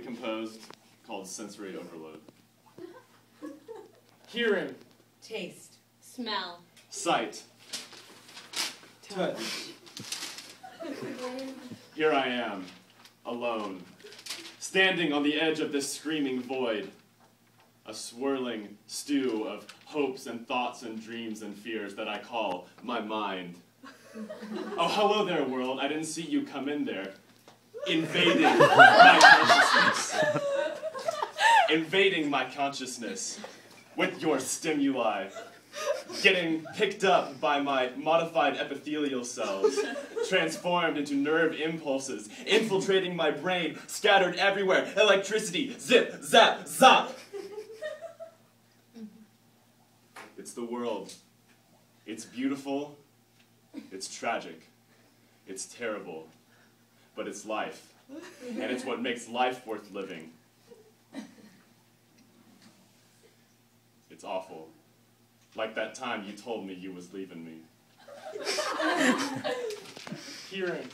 we composed called Sensory Overload. Hearing. Taste. Smell. Sight. Touch. Here I am, alone, standing on the edge of this screaming void, a swirling stew of hopes and thoughts and dreams and fears that I call my mind. Oh, hello there, world. I didn't see you come in there. Invading my consciousness. Invading my consciousness with your stimuli. Getting picked up by my modified epithelial cells, transformed into nerve impulses, infiltrating my brain, scattered everywhere, electricity, zip, zap, zop. It's the world. It's beautiful, it's tragic, it's terrible, but it's life, and it's what makes life worth living. It's awful. Like that time you told me you was leaving me. Hearing.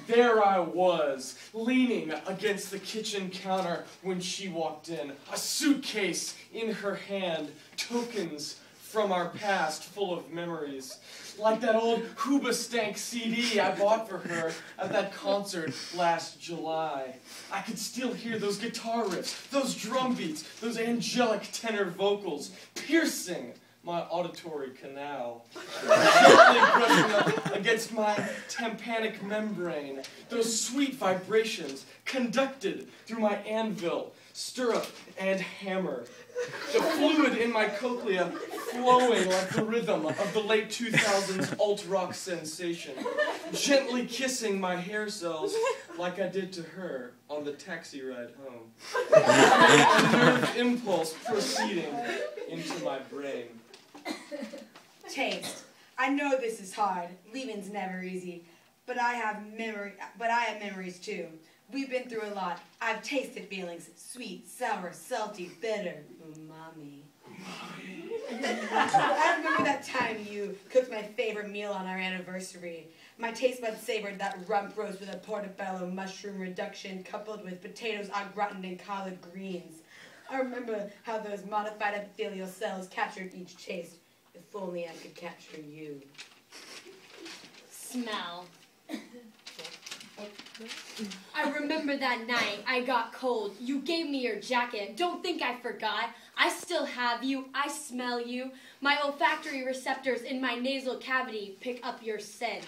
There I was, leaning against the kitchen counter when she walked in, a suitcase in her hand, tokens from our past full of memories. Like that old Hoobastank CD I bought for her at that concert last July. I could still hear those guitar riffs, those drum beats, those angelic tenor vocals, piercing my auditory canal, gently brushing up against my tympanic membrane, those sweet vibrations conducted through my anvil, stirrup, and hammer, the fluid in my cochlea flowing like the rhythm of the late 2000s alt-rock sensation, gently kissing my hair cells like I did to her on the taxi ride home, a nerve impulse proceeding into my brain. Taste. I know this is hard. Leaving's never easy. But I have memories too. We've been through a lot. I've tasted feelings. Sweet, sour, salty, bitter. Umami. I remember that time you cooked my favorite meal on our anniversary. My taste buds savored that rump roast with a portobello mushroom reduction coupled with potatoes au gratin and collard greens. I remember how those modified epithelial cells captured each taste. If only I could capture you. Smell. I remember that night I got cold. You gave me your jacket. Don't think I forgot. I still have you. I smell you. My olfactory receptors in my nasal cavity pick up your scent.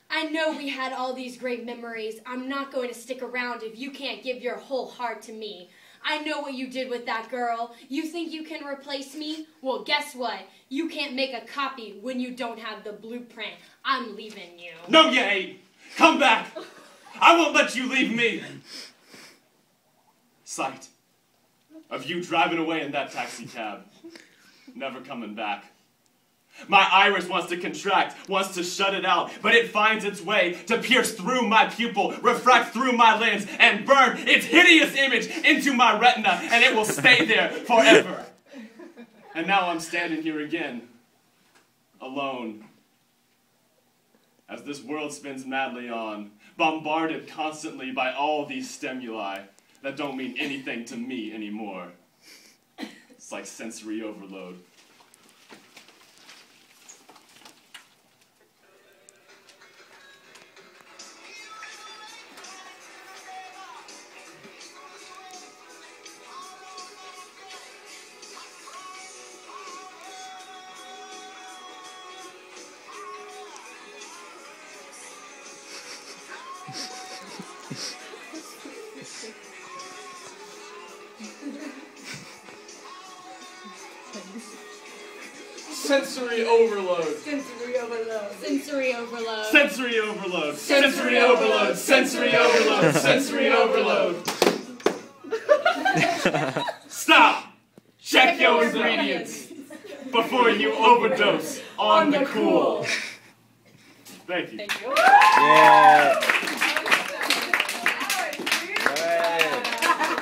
I know we had all these great memories. I'm not going to stick around if you can't give your whole heart to me. I know what you did with that girl. You think you can replace me? Well, guess what? You can't make a copy when you don't have the blueprint. I'm leaving you. No, you ain't. Come back. I won't let you leave me. Sight of you driving away in that taxi cab. Never coming back. My iris wants to contract, wants to shut it out, but it finds its way to pierce through my pupil, refract through my lens, and burn its hideous image into my retina, and it will stay there forever. And now I'm standing here again, alone, as this world spins madly on, bombarded constantly by all these stimuli that don't mean anything to me anymore. It's like sensory overload. Sensory overload. Sensory overload. Sensory overload. Sensory overload. Sensory overload. Sensory overload. Sensory overload. Stop! Check your ingredients before you overdose on the cool. Thank you. Thank you. Yeah.